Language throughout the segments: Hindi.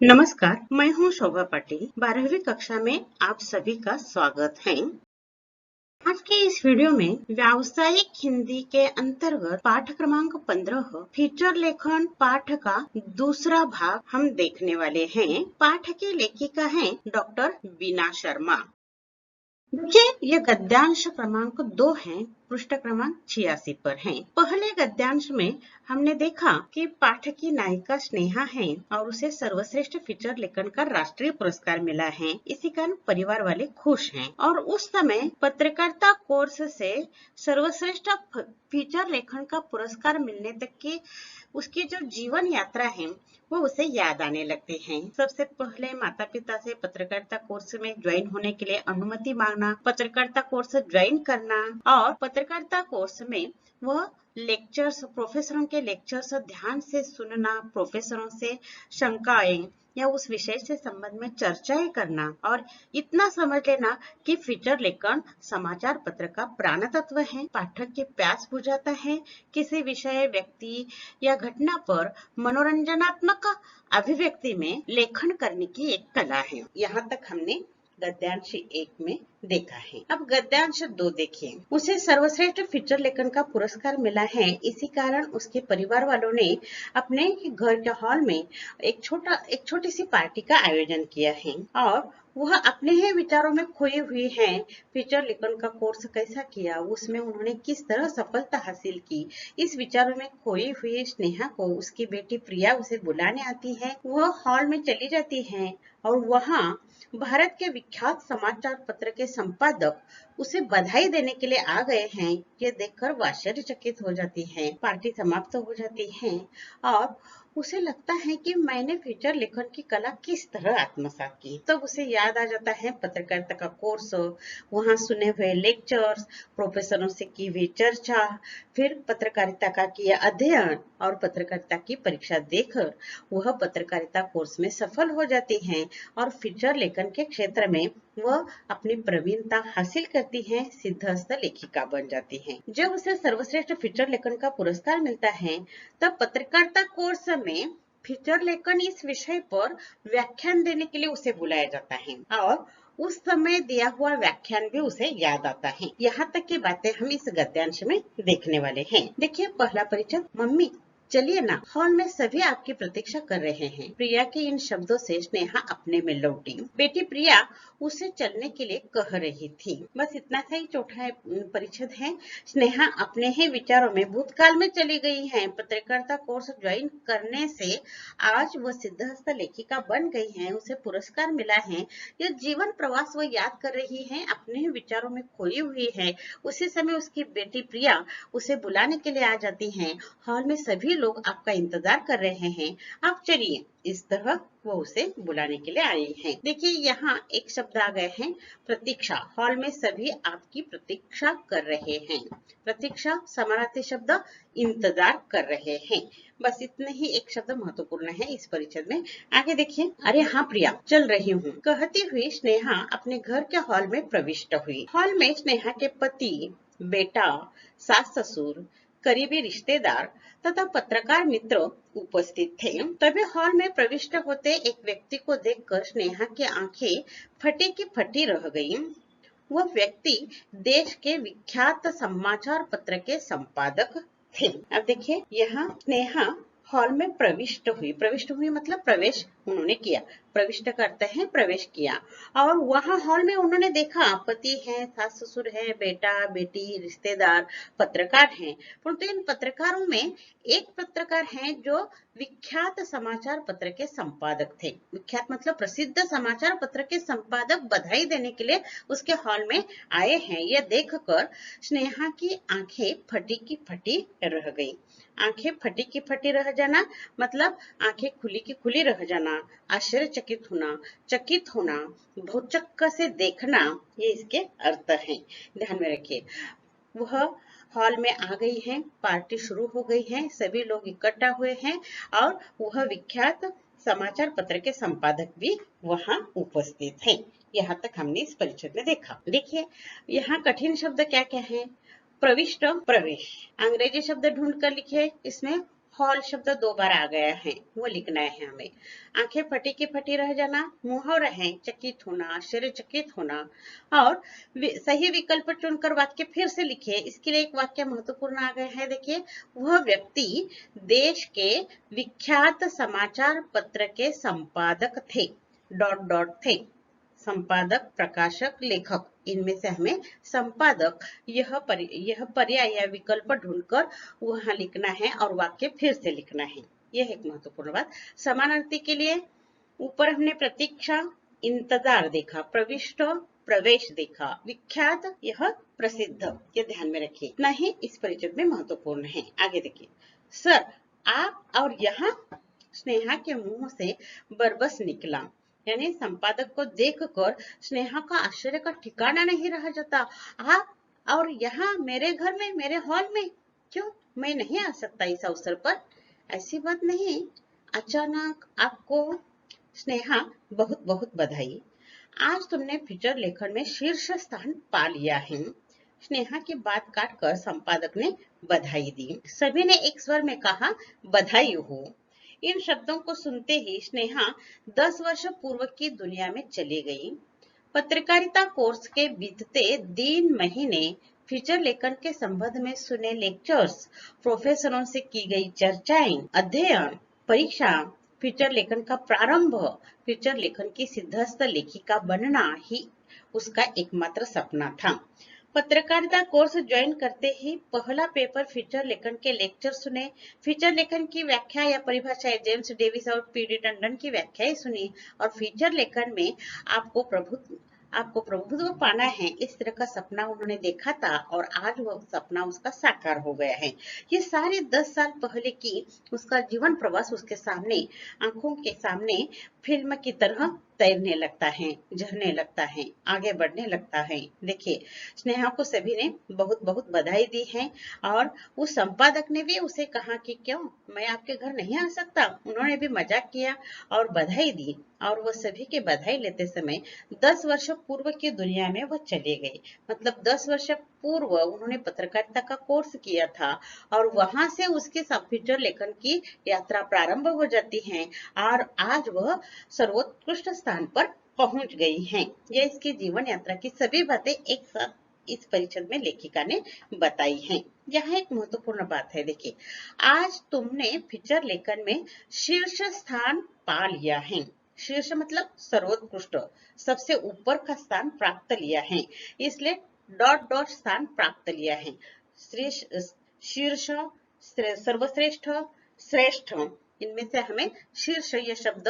नमस्कार, मैं हूं शोभा पाटिल। 12वीं कक्षा में आप सभी का स्वागत है। आज के इस वीडियो में व्यावसायिक हिंदी के अंतर्गत पाठ क्रमांक 15 फीचर लेखन पाठ का दूसरा भाग हम देखने वाले हैं। पाठ की लेखिका है डॉक्टर बीना शर्मा। देखिए, ये गद्यांश क्रमांक 2 है, पृष्ठ क्रमांक 86 पर है। पहले गद्यांश में हमने देखा कि पाठ की नायिका स्नेहा है और उसे सर्वश्रेष्ठ फीचर लेखन का राष्ट्रीय पुरस्कार मिला है। इसी कारण परिवार वाले खुश हैं और उस समय पत्रकारिता कोर्स से सर्वश्रेष्ठ फीचर लेखन का पुरस्कार मिलने तक की उसकी जो जीवन यात्रा है वो उसे याद आने लगते हैं। सबसे पहले माता पिता से पत्रकारिता कोर्स में ज्वाइन होने के लिए अनुमति मांगना, पत्रकारिता कोर्स ज्वाइन करना और पत्रकारिता कोर्स में वह लेक्चर्स, प्रोफेसरों के लेक्चर्स ध्यान से सुनना, प्रोफेसरों से शंकाएं या उस विषय से संबंध में चर्चाएं करना और इतना समझ लेना कि फीचर लेखन समाचार पत्र का प्राण तत्व है, पाठक की प्यास बुझाता है, किसी विषय, व्यक्ति या घटना पर मनोरंजनात्मक अभिव्यक्ति में लेखन करने की एक कला है। यहाँ तक हमने गद्यांश 1 में देखा है। अब गद्यांश 2 देखिए। उसे सर्वश्रेष्ठ फीचर लेखन का पुरस्कार मिला है, इसी कारण उसके परिवार वालों ने अपने घर के हॉल में एक छोटी सी पार्टी का आयोजन किया है और वह अपने ही विचारों में खोई हुई है। फीचर लेखन का कोर्स कैसा किया, उसमें उन्होंने किस तरह सफलता हासिल की, इस विचारों में खोई हुई स्नेहा को उसकी बेटी प्रिया उसे बुलाने आती है। वह हॉल में चली जाती है और वहां भारत के विख्यात समाचार पत्र के संपादक उसे बधाई देने के लिए आ गए हैं। ये देखकर वह आश्चर्यचकित हो जाती है। पार्टी समाप्त हो जाती है और उसे लगता है कि मैंने फीचर लेखन की कला किस तरह आत्मसात की। तब उसे याद आ जाता है पत्रकारिता का कोर्स, वहां सुने हुए लेक्चर्स, प्रोफेसरों से की हुई चर्चा, फिर पत्रकारिता का किया अध्ययन और पत्रकारिता की परीक्षा देकर वह पत्रकारिता कोर्स में सफल हो जाती हैं और फीचर लेखन के क्षेत्र में वह अपनी प्रवीणता हासिल करती है, सिद्धहस्त लेखिका बन जाती है। जब उसे सर्वश्रेष्ठ फीचर लेखन का पुरस्कार मिलता है तब पत्रकारिता कोर्स में फीचर लेखन इस विषय पर व्याख्यान देने के लिए उसे बुलाया जाता है और उस समय दिया हुआ व्याख्यान भी उसे याद आता है। यहाँ तक की बातें हम इस गद्यांश में देखने वाले हैं। देखिए, पहला परिचय। मम्मी चलिए ना, हॉल में सभी आपकी प्रतीक्षा कर रहे हैं। प्रिया के इन शब्दों से स्नेहा अपने में लौटी। बेटी प्रिया उसे चलने के लिए कह रही थी। बस इतना सा ही चौथा परिच्छेद है। स्नेहा अपने ही विचारों में भूतकाल में चली गई है। पत्रकारिता कोर्स ज्वाइन करने से आज वह सिद्धहस्त लेखिका बन गई है, उसे पुरस्कार मिला है। यह जीवन प्रवास वह याद कर रही है, अपने ही विचारों में खोई हुई है। उसी समय उसकी बेटी प्रिया उसे बुलाने के लिए आ जाती है। हॉल में सभी लोग आपका इंतजार कर रहे हैं, आप चलिए। इस तरह वो उसे बुलाने के लिए आई हैं। देखिए, यहाँ एक शब्द आ गए हैं, प्रतीक्षा। हॉल में सभी आपकी प्रतीक्षा कर रहे हैं। प्रतीक्षा समानार्थी शब्द इंतजार कर रहे हैं। बस इतने ही एक शब्द महत्वपूर्ण है इस परिच्छेद में। आगे देखिए। अरे हाँ प्रिया, चल रही हूँ, कहती हुई स्नेहा अपने घर के हॉल में प्रविष्ट हुई। हॉल में स्नेहा के पति, बेटा, सास ससुर, करीबी रिश्तेदार तथा पत्रकार मित्र उपस्थित थे। तभी हॉल में प्रविष्ट होते एक व्यक्ति को देखकर स्नेहा की आंखें फटी की फटी रह गईं। वह व्यक्ति देश के विख्यात समाचार पत्र के संपादक थे। अब देखिए, यहाँ स्नेहा हॉल में प्रविष्ट हुई मतलब प्रवेश उन्होंने किया। प्रविष्ट करते हैं प्रवेश किया और वहां हॉल में उन्होंने देखा पति है, सास ससुर है, बेटा बेटी, रिश्तेदार, पत्रकार हैं। परंतु इन पत्रकारों में एक पत्रकार हैं जो विख्यात समाचार पत्र के संपादक थे। विख्यात मतलब प्रसिद्ध समाचार पत्र के संपादक बधाई देने के लिए उसके हॉल में आए हैं। यह देखकर स्नेहा की आंखें फटी की फटी रह गई। आंखें फटी की फटी रह जाना मतलब आंखें खुली की खुली रह जाना, आश्चर्यचकित होना, चकित होना, भौचक्क से देखना, ये इसके अर्थ हैं। ध्यान में रखिए। वह हॉल में आ गई हैं, पार्टी शुरू हो गई है, सभी लोग इकट्ठा हुए हैं और वह विख्यात समाचार पत्र के संपादक भी वहां उपस्थित हैं। यहाँ तक हमने इस परिच्छेद में देखा। देखिए, यहाँ कठिन शब्द क्या क्या है। प्रविष्ट, प्रवेश। अंग्रेजी शब्द ढूंढ कर लिखिए। इसमें हॉल शब्द 2 बार आ गया है, वो लिखना है हमें। आंखें फटी की फटी रह जाना, मुहावरा है चकित होना, आश्चर्यचकित होना। और सही विकल्प चुनकर वाक्य फिर से लिखिए। इसके लिए एक वाक्य महत्वपूर्ण आ गया है, देखिए। वह व्यक्ति देश के विख्यात समाचार पत्र के संपादक थे, डॉट डॉट थे। संपादक, प्रकाशक, लेखक, इनमें से हमें संपादक यह पर्याय या विकल्प ढूंढकर वहां लिखना है और वाक्य फिर से लिखना है। यह एक महत्वपूर्ण बात। समानार्थी के लिए ऊपर हमने प्रतीक्षा, इंतजार देखा, प्रविष्ट, प्रवेश देखा, विख्यात, यह प्रसिद्ध। ये ध्यान में रखिए। इतना ही इस परिचय में महत्वपूर्ण है। आगे देखिए। सर, आप और यहाँ स्नेहा के मुंह से बरबस निकला, यानी संपादक को देखकर स्नेहा का आश्चर्य का ठिकाना नहीं रह जाता। आप और यहाँ मेरे घर में, मेरे हॉल में, क्यों मैं नहीं आ सकता इस अवसर पर? ऐसी बात नहीं, अचानक आपको। स्नेहा, बहुत बहुत बधाई, आज तुमने फीचर लेखन में शीर्ष स्थान पा लिया है। स्नेहा की बात काटकर संपादक ने बधाई दी। सभी ने एक स्वर में कहा, बधाई हो। इन शब्दों को सुनते ही स्नेहा 10 वर्ष पूर्व की दुनिया में चली गई। पत्रकारिता कोर्स के बीतते दिन महीने, फीचर लेखन के संबंध में सुने लेक्चर्स, प्रोफेसरों से की गई चर्चाएं, अध्ययन, परीक्षा, फीचर लेखन का प्रारंभ, फीचर लेखन की सिद्धस्थ लेखिका बनना ही उसका एकमात्र सपना था। पत्रकारिता कोर्स ज्वाइन करते ही पहला पेपर फीचर लेखन के लेक्चर सुने, फीचर लेखन की व्याख्या या परिभाषाएं जेम्स डेविस और पीडी टंडन की व्याख्याएं सुनी, और फीचर लेखन में आपको प्रभुत्व पाना है, इस तरह का सपना उन्होंने देखा था और आज वह सपना उसका साकार हो गया है। ये सारे 10 साल पहले की उसका जीवन प्रवास उसके सामने, आंखों के सामने फिल्म की तरह तैरने लगता है, झरने लगता है, आगे बढ़ने लगता है। देखिए, स्नेहा को सभी ने बहुत बहुत बधाई दी है और उस संपादक ने भी उसे कहा कि क्यों मैं आपके घर नहीं आ सकता। उन्होंने भी मजाक किया और बधाई दी, और वह सभी के बधाई लेते समय 10 वर्ष पूर्व की दुनिया में वह चले गए। मतलब 10 वर्ष पूर्व उन्होंने पत्रकारिता का कोर्स किया था और वहां से उसके फीचर लेखन की यात्रा प्रारंभ हो जाती है और आज वह सर्वोत्कृष्ट स्थान पर पहुंच गई हैं। यह इसकी जीवन यात्रा की सभी बातें एक साथ इस परिचय में लेखिका ने बताई हैं। यहाँ एक महत्वपूर्ण बात है, देखिए, आज तुमने फीचर लेखन में शीर्ष स्थान पा लिया है। शीर्ष मतलब सर्वोत्कृष्ट, सबसे ऊपर का स्थान प्राप्त लिया है, इसलिए डॉट डॉट स्थान प्राप्त लिया है। शीर्ष, सर्वश्रेष्ठ, श्रेष्ठ, इनमें से हमें शीर्ष यह शब्द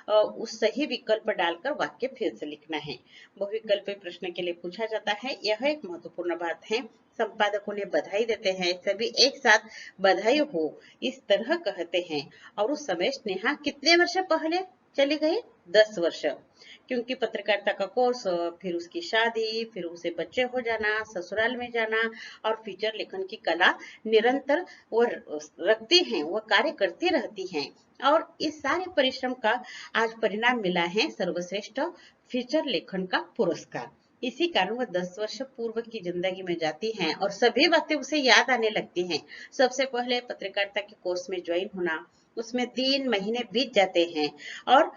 उस सही विकल्प डालकर वाक्य फिर से लिखना है। बहुविकल्पीय प्रश्न के लिए पूछा जाता है, यह एक महत्वपूर्ण बात है। संपादकों ने बधाई देते हैं, सभी एक साथ बधाई हो इस तरह कहते हैं। और उस समय स्नेहा कितने वर्ष पहले चली गई? 10 वर्ष, क्योंकि पत्रकारिता का कोर्स, फिर उसकी शादी, फिर उसे बच्चे हो जाना, ससुराल में जाना, और फीचर लेखन की कला निरंतर वो रखती हैं, वो कार्य करती रहती हैं, और इस सारे परिश्रम का आज परिणाम मिला है सर्वश्रेष्ठ फीचर लेखन का पुरस्कार। इसी कारण वह 10 वर्ष पूर्व की जिंदगी में जाती हैं और सभी बातें उसे याद आने लगती हैं। सबसे पहले पत्रकारिता के कोर्स में ज्वाइन होना, उसमें दिन महीने बीत जाते हैं, और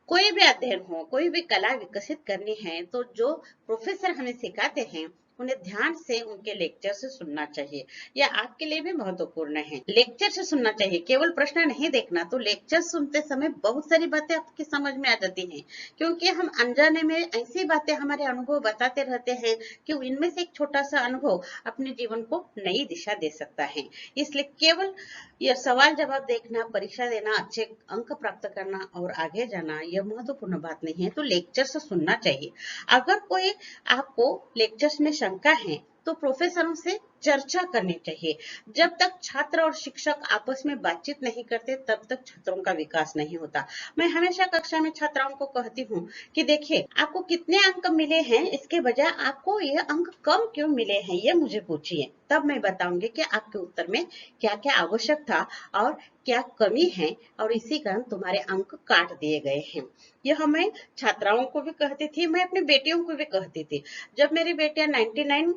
कोई भी अध्ययन हो, कोई भी कला विकसित करनी है तो जो प्रोफेसर हमें सिखाते हैं उन्हें ध्यान से उनके लेक्चर से सुनना चाहिए। यह आपके लिए भी महत्वपूर्ण है, लेक्चर से सुनना चाहिए, केवल प्रश्न नहीं देखना। तो लेक्चर सुनते समय बहुत सारी बातें आपकी समझ में आ जाती हैं, क्योंकि हम अनजाने में ऐसी बातें हमारे अनुभव बताते रहते हैं कि इनमें से एक छोटा सा अनुभव अपने जीवन को नई दिशा दे सकता है। इसलिए केवल यह सवाल जवाब देखना, परीक्षा देना, अच्छे अंक प्राप्त करना और आगे जाना यह महत्वपूर्ण बात नहीं है। तो लेक्चर से सुनना चाहिए। अगर कोई आपको लेक्चर्स में शंका है तो प्रोफेसरों से चर्चा करनी चाहिए। जब तक छात्र और शिक्षक आपस में बातचीत नहीं करते तब तक छात्रों का विकास नहीं होता। मैं हमेशा कक्षा में छात्राओं को कहती हूँ कि देखिए, आपको कितने अंक मिले हैं इसके बजाय आपको ये अंक कम क्यों मिले हैं ये मुझे पूछिए, तब मैं बताऊंगी कि आपके उत्तर में क्या क्या आवश्यक था और क्या कमी है, और इसी कारण तुम्हारे अंक काट दिए गए हैं। यह मैं छात्राओं को भी कहती थी, मैं अपनी बेटियों को भी कहती थी। जब मेरी बेटियां 99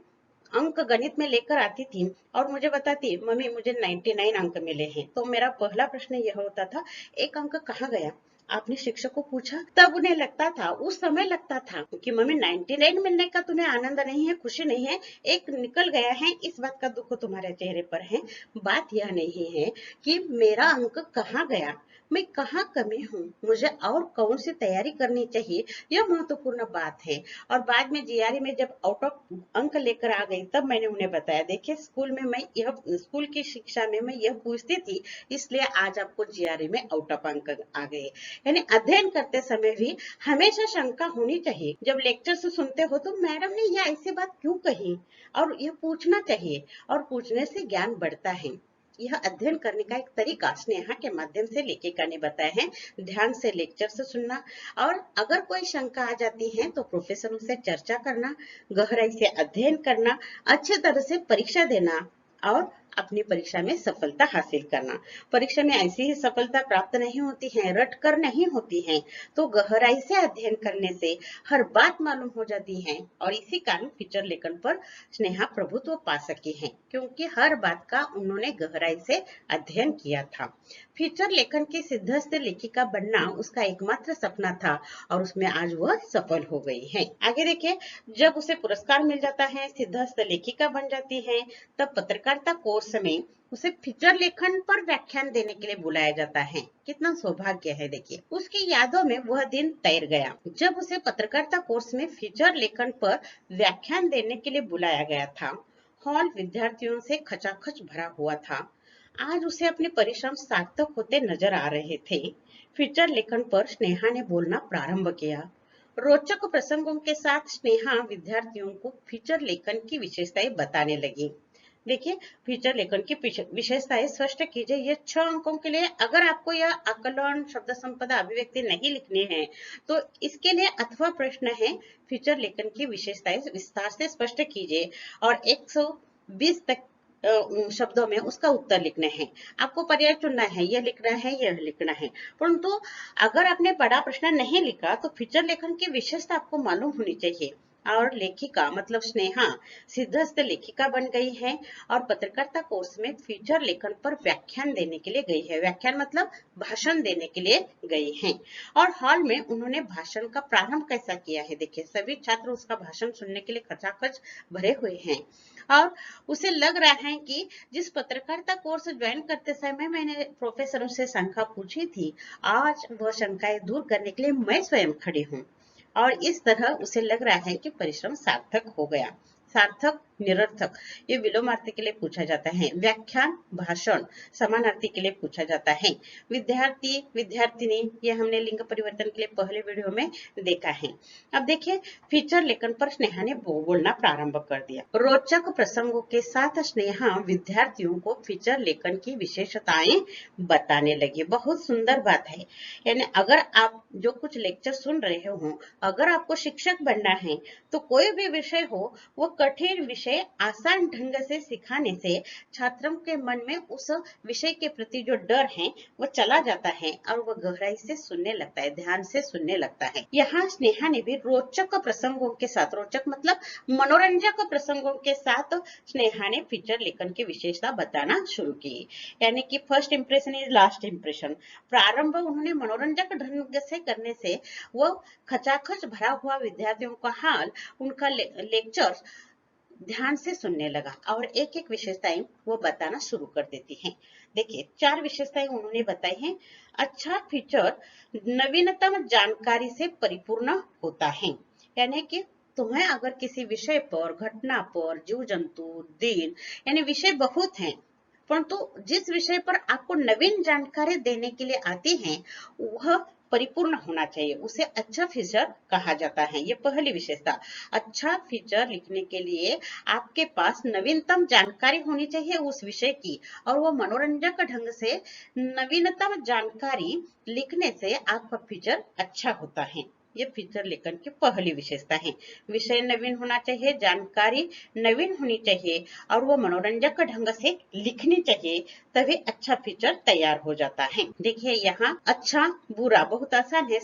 अंक गणित में लेकर आती थी और मुझे बताती, मम्मी मुझे 99 अंक मिले हैं, तो मेरा पहला प्रश्न यह होता था, एक अंक कहाँ गया? आपने शिक्षक को पूछा? तब उन्हें लगता था, उस समय लगता था कि मम्मी 99 मिलने का तुम्हें आनंद नहीं है, खुशी नहीं है, एक निकल गया है, इस बात का दुख तुम्हारे चेहरे पर है। बात यह नहीं है कि मेरा अंक कहाँ गया, मैं कहाँ कमी हूँ, मुझे और कौन सी तैयारी करनी चाहिए, यह महत्वपूर्ण बात है। और बाद में जीआरई में जब आउट ऑफ अंक लेकर आ गई, तब मैंने उन्हें बताया, देखिए स्कूल की शिक्षा में मैं यह पूछती थी, इसलिए आज आपको जीआरई में आउट ऑफ अंक आ गए। यानी अध्ययन करते समय भी हमेशा शंका होनी चाहिए। जब लेक्चर से सुनते हो तो मैडम ने यह ऐसी बात क्यों कही, और यह पूछना चाहिए, और पूछने से ज्ञान बढ़ता है। यह अध्ययन करने का एक तरीका स्नेहा के माध्यम से लेखिका ने बताया है। ध्यान से लेक्चर से सुनना, और अगर कोई शंका आ जाती है तो प्रोफेसरों से चर्चा करना, गहराई से अध्ययन करना, अच्छी तरह से परीक्षा देना और अपनी परीक्षा में सफलता हासिल करना। परीक्षा में ऐसी ही सफलता प्राप्त नहीं होती है, रट कर नहीं होती है, तो गहराई से अध्ययन करने से हर बात मालूम हो जाती है। और इसी कारण फीचर लेखन पर स्नेहा प्रभुत्व पा सकी है, क्योंकि हर बात का उन्होंने गहराई से अध्ययन किया था। फीचर लेखन की सिद्धहस्त लेखिका बनना उसका एकमात्र सपना था, और उसमें आज वह सफल हो गई है। आगे देखिए, जब उसे पुरस्कार मिल जाता है, सिद्धहस्त लेखिका बन जाती है, तब पत्रकारिता कोर्स में उसे फीचर लेखन पर व्याख्यान देने के लिए बुलाया जाता है। कितना सौभाग्य है, देखिए उसकी यादों में वह दिन तैर गया जब उसे पत्रकारिता कोर्स में फीचर लेखन पर व्याख्यान देने के लिए बुलाया गया था। हॉल विद्यार्थियों से खचाखच भरा हुआ था। आज उसे अपने परिश्रम सार्थक होते नजर आ रहे थे। फीचर लेखन पर स्नेहा ने बोलना प्रारंभ किया। रोचक प्रसंगों के साथ स्नेहा विद्यार्थियों को फीचर लेखन की विशेषताएं बताने लगी। देखिए, फीचर लेखन की विशेषताएं स्पष्ट कीजिए। ये 6 अंकों के लिए, अगर आपको यह आकलन, शब्द संपदा, अभिव्यक्ति नहीं लिखनी है तो इसके लिए अथवा प्रश्न है, फीचर लेखन की विशेषताएं विस्तार से स्पष्ट कीजिए और 120 तक शब्दों में उसका उत्तर लिखना है। आपको पर्याय चुनना है, यह लिखना है, यह लिखना है। परंतु अगर आपने बड़ा प्रश्न नहीं लिखा तो फीचर लेखन की विशेषता आपको मालूम होनी चाहिए। और लेखिका मतलब स्नेहा सिद्धहस्त लेखिका बन गई है और पत्रकारिता कोर्स में फीचर लेखन पर व्याख्यान देने के लिए गई है। व्याख्यान मतलब भाषण देने के लिए गई है। और हॉल में उन्होंने भाषण का प्रारंभ कैसा किया है, देखिए सभी छात्र उसका भाषण सुनने के लिए खचाखच भरे हुए हैं। और उसे लग रहा है कि जिस पत्रकारिता कोर्स ज्वाइन करते समय मैंने प्रोफेसरों से शंका पूछी थी, आज वह शंकाएं दूर करने के लिए मैं स्वयं खड़ी हूँ। और इस तरह उसे लग रहा है कि परिश्रम सार्थक हो गया। सार्थक, निरर्थक ये विलोमार्थी के लिए पूछा जाता है। व्याख्यान, भाषण समानार्थी के लिए पूछा जाता है। विद्यार्थी, विद्यार्थिनी ये हमने लिंग परिवर्तन के लिए पहले वीडियो में देखा है। अब देखिए, फीचर लेखन पर स्नेहा ने बोलना प्रारंभ कर दिया। रोचक प्रसंगों के साथ स्नेहा विद्यार्थियों को फीचर लेखन की विशेषताएं बताने लगी। बहुत सुंदर बात है। यानी अगर आप जो कुछ लेक्चर सुन रहे हो, अगर आपको शिक्षक बनना है तो कोई भी विषय हो, वो कठिन विषय आसान ढंग से सिखाने से छात्रों के मन में उस विषय के प्रति जो डर है वो चला जाता है और वो गहराई से सुनने लगता है, ध्यान से सुनने लगता है। यहाँ स्नेहा ने भी रोचक प्रसंगों के साथ, रोचक मतलब मनोरंजक प्रसंगों के साथ स्नेहा ने फीचर लेखन की विशेषता बताना शुरू की। यानी कि first impression is last impression. प्रारंभ उन्होंने मनोरंजक ढंग से करने से वो खचाखच भरा हुआ विद्यार्थियों का हाल, उनका लेक्चर ध्यान से सुनने लगा और एक एक विशेषताएं वो बताना शुरू कर देती हैं। देखिए 4 विशेषताएं उन्होंने बताई हैं। अच्छा फीचर नवीनतम जानकारी से परिपूर्ण होता है। यानी कि तुम्हें अगर किसी विषय पर, घटना पर, जीव जंतु, दिन यानी विषय बहुत हैं, परंतु जिस विषय पर आपको नवीन जानकारी देने के लिए आती हैं वह परिपूर्ण होना चाहिए, उसे अच्छा फीचर कहा जाता है। ये पहली विशेषता। अच्छा फीचर लिखने के लिए आपके पास नवीनतम जानकारी होनी चाहिए उस विषय की, और वो मनोरंजक ढंग से नवीनतम जानकारी लिखने से आपका फीचर अच्छा होता है। ये फीचर लेखन की पहली विशेषता है। विषय नवीन होना चाहिए, जानकारी नवीन होनी चाहिए और वो मनोरंजक ढंग से लिखनी चाहिए, तभी अच्छा फीचर तैयार हो जाता है। देखिए यहाँ अच्छा बुरा बहुत आसान है,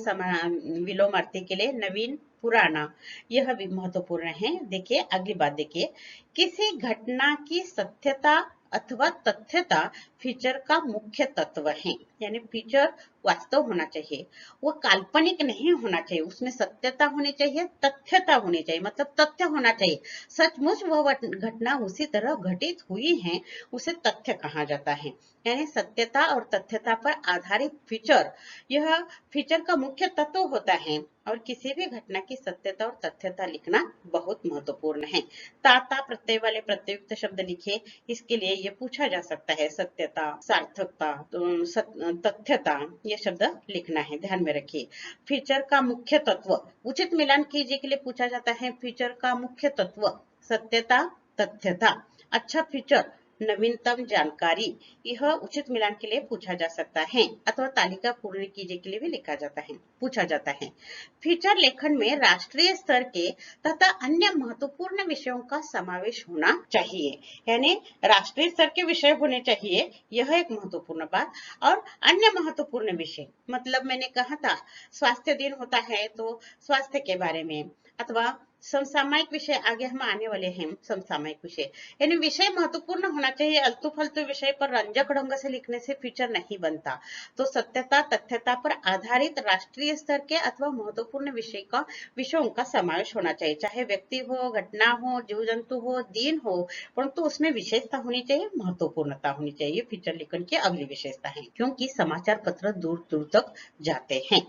विलोमार्थी के लिए नवीन पुराना यह भी महत्वपूर्ण है। देखिए अगली बात देखिए, किसी घटना की सत्यता अथवा तथ्यता फीचर का मुख्य तत्व है। यानी फीचर वास्तव होना चाहिए, वो काल्पनिक नहीं होना चाहिए, उसमें सत्यता होनी चाहिए, तथ्यता होनी चाहिए, मतलब तथ्य होना चाहिए, सचमुच वह घटना उसी तरह घटित हुई है, उसे तथ्य कहा जाता है। यानी सत्यता और तथ्यता पर आधारित फीचर यह फीचर का मुख्य तत्व होता है और किसी भी घटना की सत्यता और तथ्यता लिखना बहुत महत्वपूर्ण है। ताता प्रत्यय वाले प्रत्युक्त शब्द लिखिए, इसके लिए ये पूछा जा सकता है, सत्यता, सार्थकता, तथ्यता, ये शब्द लिखना है, ध्यान में रखिए। फीचर का मुख्य तत्व उचित मिलान कीजिए के लिए पूछा जाता है। फीचर का मुख्य तत्व सत्यता, तथ्यता। अच्छा फीचर नवीनतम जानकारी, यह उचित मिलान के लिए पूछा जा सकता है अथवा तालिका पूर्ण कीजिए के लिए भी लिखा जाता है, पूछा जाता है। फीचर लेखन में राष्ट्रीय स्तर के तथा अन्य महत्वपूर्ण विषयों का समावेश होना चाहिए। यानी राष्ट्रीय स्तर के विषय होने चाहिए, यह एक महत्वपूर्ण बात। और अन्य महत्वपूर्ण विषय, मतलब मैंने कहा था स्वास्थ्य दिन होता है तो स्वास्थ्य के बारे में, अथवा समसामयिक विषय, आगे हम आने वाले हैं समसामयिक विषय। यानी विषय महत्वपूर्ण होना चाहिए, अल्तु फालतू विषय पर रंजक ढंग से लिखने से फीचर नहीं बनता। तो सत्यता तथ्यता पर आधारित राष्ट्रीय स्तर के अथवा महत्वपूर्ण विषयों का समावेश होना चाहिए, चाहे व्यक्ति हो, घटना हो, जीव जंतु हो, दिन हो, परंतु उसमें विशेषता होनी चाहिए, महत्वपूर्णता होनी चाहिए। फीचर लेखन की अगली विशेषता है, क्योंकि समाचार पत्र दूर दूर तक जाते हैं।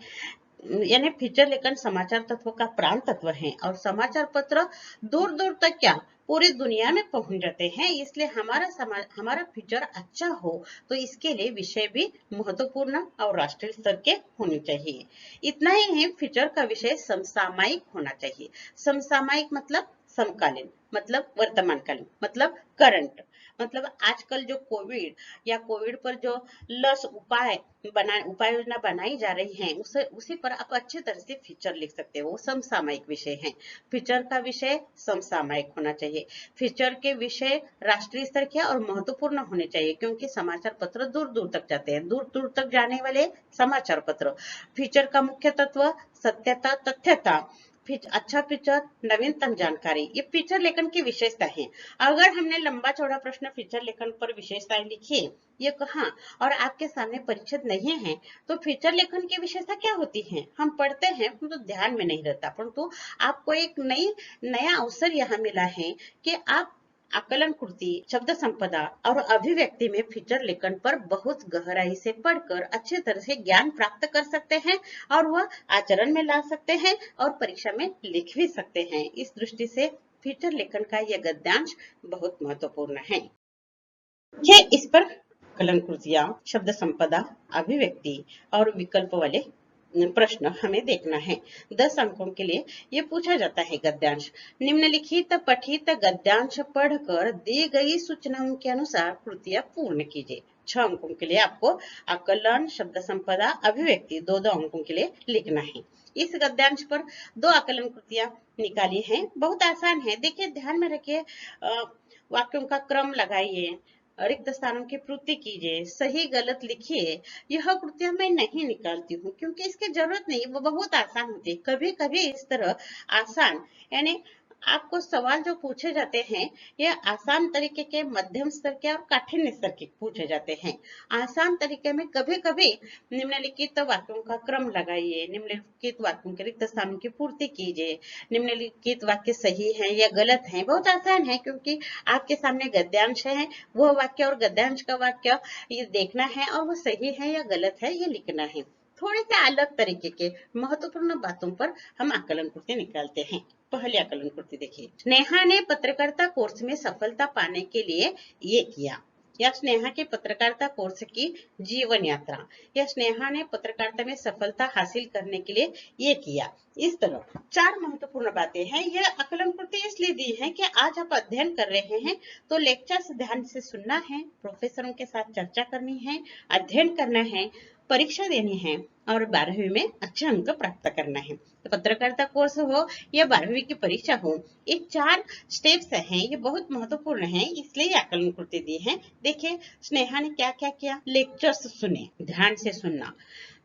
यानी फीचर लेखन समाचार तत्व का प्राण तत्व है और समाचार पत्र दूर दूर तक क्या पूरी दुनिया में पहुंच जाते हैं। इसलिए हमारा फीचर अच्छा हो तो इसके लिए विषय भी महत्वपूर्ण और राष्ट्रीय स्तर के होने चाहिए। इतना ही है, फीचर का विषय समसामयिक होना चाहिए। समसामयिक मतलब समकालीन, मतलब वर्तमानकालीन, मतलब करंट, मतलब आजकल जो कोविड या कोविड पर जो लस उपाय योजना बनाई जा रही है, उसी पर आप अच्छी तरह से फीचर लिख सकते हो। वो समसामयिक विषय है। फीचर का विषय समसामयिक होना चाहिए। फीचर के विषय राष्ट्रीय स्तर के और महत्वपूर्ण होने चाहिए, क्योंकि समाचार पत्र दूर दूर तक जाते हैं, दूर दूर तक जाने वाले समाचार पत्र। फीचर का मुख्य तत्व सत्यता, तथ्यता। अच्छा फीचर नवीनतम जानकारी, ये फीचर लेखन की विशेषता है। अगर हमने लंबा चौड़ा प्रश्न फीचर लेखन पर विशेषताएं लिखी, ये कहा और आपके सामने परिचित नहीं है, तो फीचर लेखन की विशेषता क्या होती है हम पढ़ते हैं तो ध्यान में नहीं रहता, परंतु आपको एक नया अवसर यहाँ मिला है कि आप आकलन कृति, शब्द संपदा और अभिव्यक्ति में फीचर लेखन पर बहुत गहराई से पढ़कर अच्छे तरह से ज्ञान प्राप्त कर सकते हैं और वह आचरण में ला सकते हैं और परीक्षा में लिख भी सकते हैं। इस दृष्टि से फीचर लेखन का यह गद्यांश बहुत महत्वपूर्ण है। ये इस पर आकलन कृतियां, शब्द संपदा, अभिव्यक्ति और विकल्प वाले प्रश्न हमें देखना है। 10 अंकों के लिए ये पूछा जाता है गद्यांश। निम्नलिखित पठित गद्यांश पढ़कर दी गई सूचनाओं के अनुसार कृतियां पूर्ण कीजिए। 6 अंकों के लिए आपको आकलन, शब्द संपदा, अभिव्यक्ति 2-2 अंकों के लिए लिखना है। इस गद्यांश पर 2 आकलन कृतियां निकाली हैं, बहुत आसान है। देखिए ध्यान में रखिए, वाक्यों का क्रम लगाइए, रिक्त स्थानों की पूर्ति कीजिए, सही गलत लिखिए। यह कृतियां मैं नहीं निकालती हूँ क्योंकि इसकी जरूरत नहीं, वो बहुत आसान होती है। कभी कभी इस तरह आसान, यानी आपको सवाल जो पूछे जाते हैं ये आसान तरीके के, मध्यम स्तर के और काठिन्य स्तर के पूछे जाते हैं। आसान तरीके में कभी कभी निम्नलिखित वाक्यों का क्रम लगाइए, निम्नलिखित वाक्यों के रिक्त स्थानों की पूर्ति कीजिए, निम्नलिखित वाक्य सही है या गलत है। बहुत आसान है क्योंकि आपके सामने गद्यांश है, वो वाक्य और गद्यांश का वाक्य ये देखना है और वो सही है या गलत है ये लिखना है। थोड़े से अलग तरीके के महत्वपूर्ण बातों पर हम आकलन कृति निकालते हैं। पहली आकलन कृति देखिए, स्नेहा ने पत्रकारिता कोर्स में सफलता पाने के लिए ये किया। या स्नेहा के पत्रकारिता कोर्स की जीवन यात्रा, या स्नेहा ने पत्रकारिता में सफलता हासिल करने के लिए ये किया। इस तरह 4 महत्वपूर्ण बातें हैं। यह आकलन कृति इसलिए दी है कि आज आप अध्ययन कर रहे हैं तो लेक्चर ध्यान से सुनना है, प्रोफेसरों के साथ चर्चा करनी है, अध्ययन करना है, परीक्षा देनी है और 12वीं में अच्छे अंक प्राप्त करना है। तो पत्रकारिता कोर्स हो या 12वीं की परीक्षा हो, ये 4 स्टेप्स हैं, ये बहुत महत्वपूर्ण है, इसलिए आकलन कृति दी है। देखिए स्नेहा ने क्या क्या किया, लेक्चर्स सुने, ध्यान से सुनना।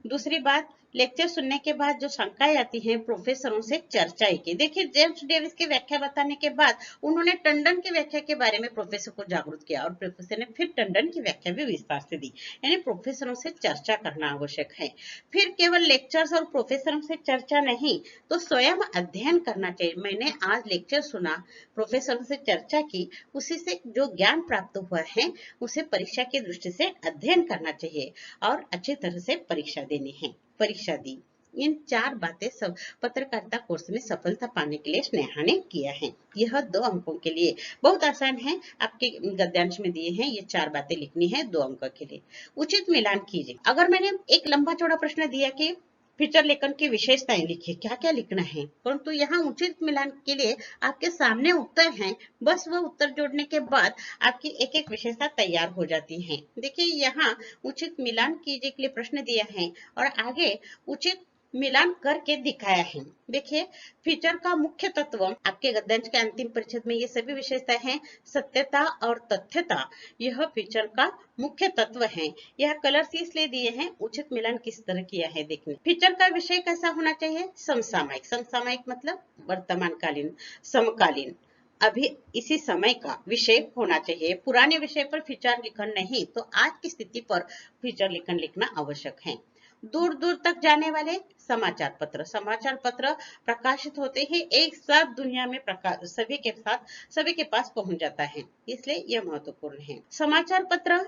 दूसरी बात, लेक्चर सुनने के बाद जो शंकाएं आती हैं प्रोफेसरों से चर्चा की। देखिए जेम्स डेविस की व्याख्या बताने के बाद उन्होंने टंडन की व्याख्या के बारे में प्रोफेसर को जागरूक किया और प्रोफेसर ने फिर टंडन की व्याख्या भी विस्तार से दी। यानी प्रोफेसरों से चर्चा करना आवश्यक है। फिर केवल लेक्चर्स और प्रोफेसरों से चर्चा नहीं, तो स्वयं अध्ययन करना चाहिए। मैंने आज लेक्चर सुना, प्रोफेसरों से चर्चा की, उसी से जो ज्ञान प्राप्त हुआ है उसे परीक्षा की दृष्टि से अध्ययन करना चाहिए और अच्छी तरह से परीक्षा देनी है। परीक्षा दी। इन 4 बातें सब पत्रकारिता कोर्स में सफलता पाने के लिए स्नेहा ने किया है। यह 2 अंकों के लिए बहुत आसान है, आपके गद्यांश में दिए हैं, ये 4 बातें लिखनी है 2 अंक के लिए। उचित मिलान कीजिए। अगर मैंने एक लंबा चौड़ा प्रश्न दिया कि फीचर लेखन की विशेषताएं लिखिए, क्या क्या लिखना है, परंतु यहाँ उचित मिलान के लिए आपके सामने उत्तर हैं, बस वह उत्तर जोड़ने के बाद आपकी एक एक विशेषता तैयार हो जाती है। देखिए यहाँ उचित मिलान कीजिए के लिए प्रश्न दिया है और आगे उचित मिलान करके दिखाया है। देखिए फीचर का मुख्य तत्व, आपके गद्यांश के अंतिम परिच्छेद में ये सभी विशेषताएं हैं। सत्यता और तथ्यता यह फीचर का मुख्य तत्व है। यह कलर्स इसलिए दिए हैं, उचित मिलान किस तरह किया है देखने। फीचर का विषय कैसा होना चाहिए, समसामयिक। समसामयिक मतलब वर्तमान कालीन, समकालीन, अभी इसी समय का विषय होना चाहिए। पुराने विषय पर फीचर लेखन नहीं, तो आज की स्थिति पर फीचर लेखन लिखना आवश्यक है। दूर दूर तक जाने वाले समाचार पत्र। समाचार पत्र प्रकाशित होते ही एक साथ दुनिया में सभी के पास पहुंच जाता है, इसलिए यह महत्वपूर्ण है। समाचार पत्र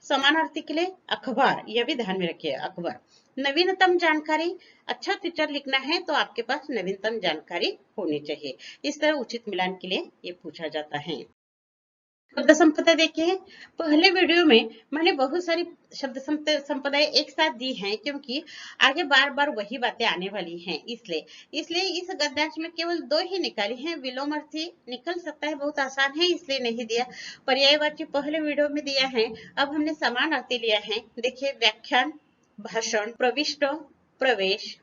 समानार्थी के लिए अखबार, यह भी ध्यान में रखिए, अखबार। नवीनतम जानकारी, अच्छा फीचर लिखना है तो आपके पास नवीनतम जानकारी होनी चाहिए। इस तरह उचित मिलान के लिए ये पूछा जाता है। शब्द संपदा देखिए, पहले वीडियो में मैंने बहुत सारी शब्द संपदाएं एक साथ दी हैं, क्योंकि आगे बार बार वही बातें आने वाली हैं, इसलिए इस गद्यांश में केवल 2 ही निकाली हैं। विलोमार्थी निकल सकता है, बहुत आसान है, इसलिए नहीं दिया। पर्यायवाची पहले वीडियो में दिया है, अब हमने समानार्थी लिया है। देखिए व्याख्यान, भाषण, प्रविष्ट, प्रवेश,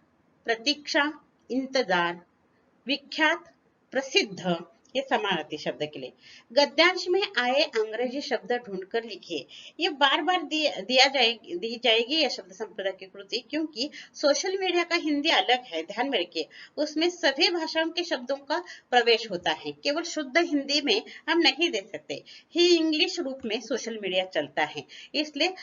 प्रतीक्षा, इंतजार, विख्यात, प्रसिद्ध, ये समानार्थी शब्द के लिए। गद्यांश में आए अंग्रेजी शब्द ढूंढकर लिखिए। ये बार बार दी जाएगी यह शब्द संपदा की कृति, क्योंकि सोशल मीडिया का हिंदी अलग है, ध्यान में रखिए। उसमें सभी भाषाओं के शब्दों का प्रवेश होता है, केवल शुद्ध हिंदी में हम नहीं दे सकते। ही इंग्लिश रूप में सोशल मीडिया चलता है, इसलिए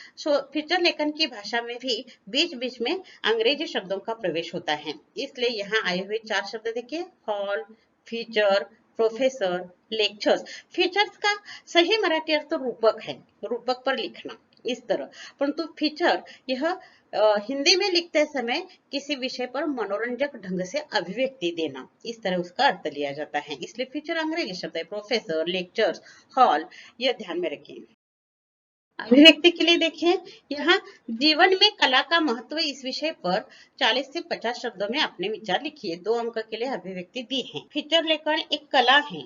फीचर लेखन की भाषा में भी बीच बीच में अंग्रेजी शब्दों का प्रवेश होता है। इसलिए यहाँ आए हुए 4 शब्द देखिए, hall, feature, professor, lectures. Features का सही मराठी अर्थ रूपक है, रूपक पर लिखना इस तरह, परंतु फीचर यह हिंदी में लिखते समय किसी विषय पर मनोरंजक ढंग से अभिव्यक्ति देना, इस तरह उसका अर्थ लिया जाता है। इसलिए फीचर अंग्रेजी शब्द है। प्रोफेसर, लेक्चर्स, हॉल, यह ध्यान में रखिए। अभिव्यक्ति के लिए देखें, यहाँ जीवन में कला का महत्व इस विषय पर 40 से 50 शब्दों में अपने विचार लिखिए। 2 अंक के लिए अभिव्यक्ति दी है। फीचर लेखन एक कला है,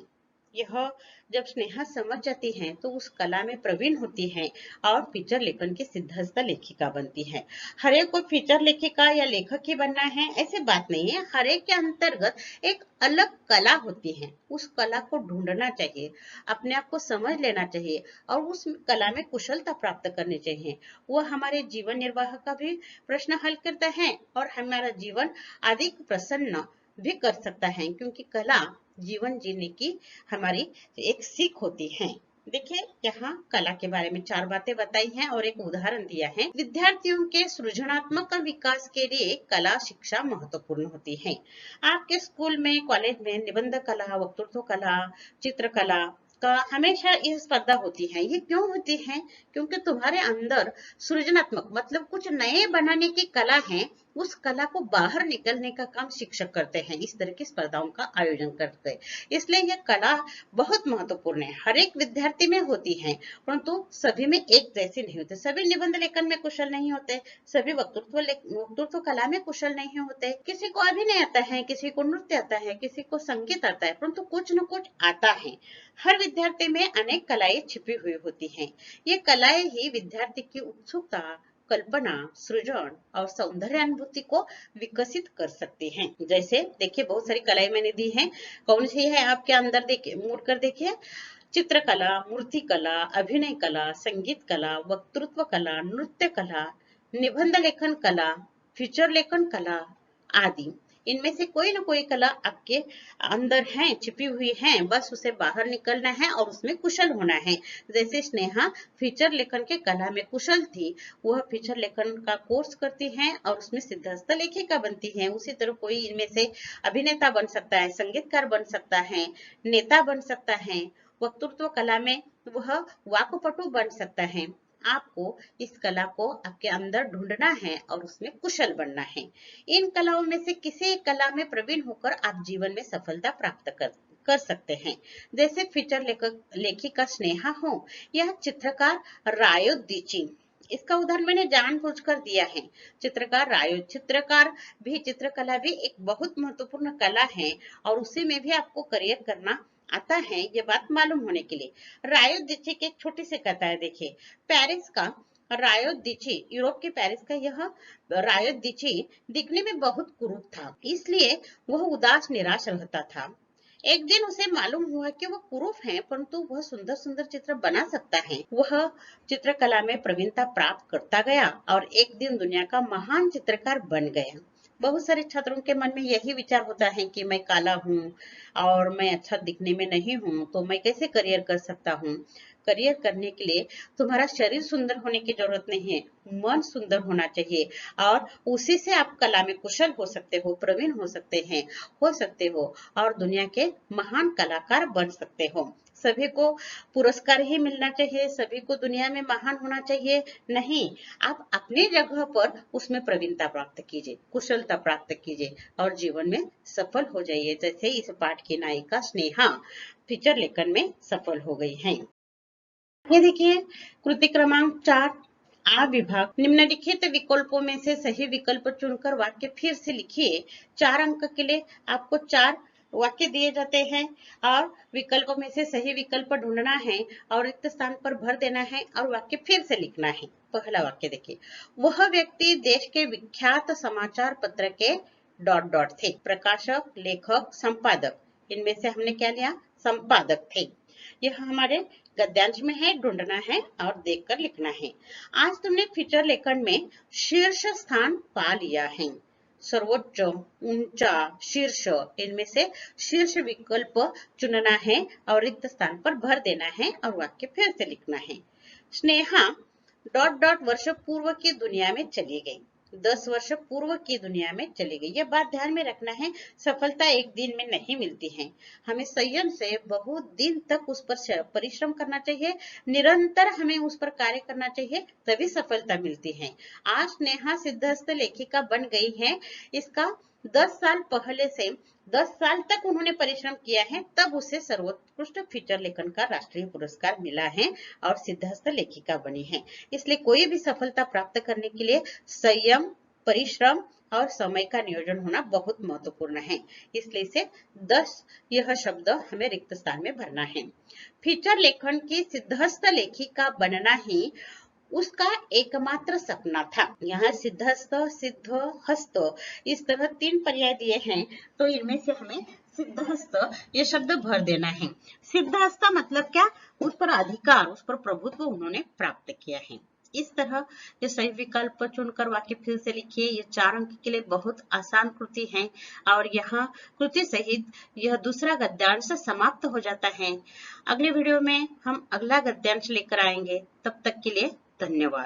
यह जब स्नेहा समझ जाती है तो उस कला में प्रवीण होती है और फीचर लेखन की सिद्धहस्त लेखिका बनती है। हर एक को फीचर लेखिका या लेखक ही बनना है ऐसी बात नहीं है। हर एक के अंतर्गत एक अलग कला होती है, उस कला को ढूंढना चाहिए, अपने आप को समझ लेना चाहिए और उस कला में कुशलता प्राप्त करनी चाहिए। वह हमारे जीवन निर्वाह का भी प्रश्न हल करता है और हमारा जीवन अधिक प्रसन्न भी कर सकता है, क्योंकि कला जीवन जीने की हमारी एक सीख होती है। देखिए यहाँ कला के बारे में 4 बातें बताई हैं और एक उदाहरण दिया है। विद्यार्थियों के सृजनात्मक विकास के लिए कला शिक्षा महत्वपूर्ण होती है। आपके स्कूल में, कॉलेज में निबंध कला, वक्तृत्व कला, चित्रकला का हमेशा यह स्पर्धा होती है। ये क्यों होती है? क्योंकि तुम्हारे अंदर सृजनात्मक मतलब कुछ नए बनाने की कला है, उस कला को बाहर निकलने का काम शिक्षक करते हैं, इस तरह की स्पर्धाओं का आयोजन करते हैं। इसलिए यह कला बहुत महत्वपूर्ण है, हर एक विद्यार्थी में होती है, परंतु सभी में एक जैसे नहीं होते। सभी निबंध लेखन में कुशल नहीं होते, सभी वक्तृत्व कला में कुशल नहीं होते। किसी को अभिनय आता है, किसी को नृत्य आता है, किसी को संगीत आता है, परंतु कुछ न कुछ आता है। हर विद्यार्थी में अनेक कलाएं छिपी हुई होती हैं। ये कलाएं ही विद्यार्थी की उत्सुकता, कल्पना, सृजन और सौंदर्य अनुभूति को विकसित कर सकते हैं। जैसे देखिए बहुत सारी कलाएं मैंने दी हैं, कौन सी है आपके अंदर देखिए, मुड़ कर देखिए। चित्रकला, मूर्ति कला, अभिनय कला, संगीत कला, वक्तृत्व कला, नृत्य कला, निबंध लेखन कला, फीचर लेखन कला आदि। इनमें से कोई ना कोई कला आपके अंदर है, छिपी हुई है, बस उसे बाहर निकलना है और उसमें कुशल होना है। जैसे स्नेहा फीचर लेखन के कला में कुशल थी, वह फीचर लेखन का कोर्स करती है और उसमें सिद्धहस्त लेखिका बनती है। उसी तरह कोई इनमें से अभिनेता बन सकता है, संगीतकार बन सकता है, नेता बन सकता है, वक्तृत्व कला में वह वाक्पटु बन सकता है। आपको इस कला को आपके अंदर ढूंढना है और उसमें कुशल बनना है। इन कलाओं में से किसी एक कला में प्रवीण होकर आप जीवन में सफलता प्राप्त कर सकते हैं। जैसे फीचर लेखिका स्नेहा हो या चित्रकार रायो दीची। इसका उदाहरण मैंने जानबूझकर दिया है। चित्रकला भी एक बहुत महत्वपूर्ण कला है और उसी में भी आपको करियर करना आता है, ये बात मालूम होने के लिए। रायो दीची की एक छोटी सी कथा है, देखिए। पेरिस का रायो दीची, यूरोप के पेरिस का यह रायो दीची दिखने में बहुत कुरूप था, इसलिए वह उदास निराश रहता था। एक दिन उसे मालूम हुआ कि वह कुरूप है, परंतु वह सुंदर सुंदर चित्र बना सकता है। वह चित्रकला में प्रवीणता प्राप्त करता गया और एक दिन दुनिया का महान चित्रकार बन गया। बहुत सारे छात्रों के मन में यही विचार होता है कि मैं काला हूँ और मैं अच्छा दिखने में नहीं हूँ, तो मैं कैसे करियर कर सकता हूँ। करियर करने के लिए तुम्हारा शरीर सुंदर होने की जरूरत नहीं है, मन सुंदर होना चाहिए और उसी से आप कला में कुशल हो सकते हो, प्रवीण हो सकते हो और दुनिया के महान कलाकार बन सकते हो। सभी को पुरस्कार ही मिलना चाहिए, सभी को दुनिया में महान होना चाहिए, नहीं। आप अपनी जगह पर उसमें प्रवीणता प्राप्त कीजिए, कुशलता प्राप्त कीजिए और जीवन में सफल हो जाइए। जैसे इस पाठ की नायिका स्नेहा फीचर लेखन में सफल हो गई है। ये देखिए कृति क्रमांक 4, आ विभाग। निम्नलिखित विकल्पों में से सही विकल्प चुनकर वाक्य फिर से लिखिए। 4 अंक के लिए आपको 4 वाक्य दिए जाते हैं और विकल्पों में से सही विकल्प ढूंढना है और रिक्त स्थान पर भर देना है और वाक्य फिर से लिखना है। पहला वाक्य देखिए, वह व्यक्ति देश के विख्यात समाचार पत्र के ... थे। प्रकाशक, लेखक, संपादक। इनमें से हमने क्या लिया? संपादक थे। यह हमारे गद्यांश में है, ढूंढना है और देखकर लिखना है। आज तुमने फीचर लेखन में शीर्ष स्थान पा लिया है। सर्वोच्च, ऊंचा, शीर्ष, इनमें से शीर्ष विकल्प चुनना है और रिक्त स्थान पर भर देना है और वाक्य फिर से लिखना है। स्नेहा ... वर्ष पूर्व की दुनिया में चली गई। 10 वर्ष पूर्व की दुनिया में चली गई। यह बात ध्यान में रखना है, सफलता एक दिन में नहीं मिलती है। हमें संयम से बहुत दिन तक उस पर परिश्रम करना चाहिए, निरंतर हमें उस पर कार्य करना चाहिए, तभी सफलता मिलती है। आज नेहा सिद्धहस्त लेखिका बन गई है, इसका 10 साल पहले से 10 साल तक उन्होंने परिश्रम किया है, तब उसे सर्वोत्कृष्ट फीचर लेखन का राष्ट्रीय पुरस्कार मिला है और सिद्धहस्त लेखिका बनी है। इसलिए कोई भी सफलता प्राप्त करने के लिए संयम, परिश्रम और समय का नियोजन होना बहुत महत्वपूर्ण है। इसलिए इसे 10 यह शब्द हमें रिक्त स्थान में भरना है। फीचर लेखन की सिद्धहस्त लेखिका बनना ही उसका एकमात्र सपना था। यहाँ सिद्धहस्त, सिद्धहस्त इस तरह 3 पर्याय दिए हैं, तो इनमें से हमें सिद्धहस्त ये शब्द भर देना है। सिद्धहस्त मतलब क्या? उस पर अधिकार, उस पर प्रभुत्व उन्होंने प्राप्त किया है। इस तरह ये सही विकल्प चुनकर वाक्य फिर से लिखिए। ये 4 अंक के लिए बहुत आसान कृति है और यहाँ कृति सहित यह दूसरा गद्यांश समाप्त हो जाता है। अगले वीडियो में हम अगला गद्यांश लेकर आएंगे। तब तक के लिए धन्यवाद।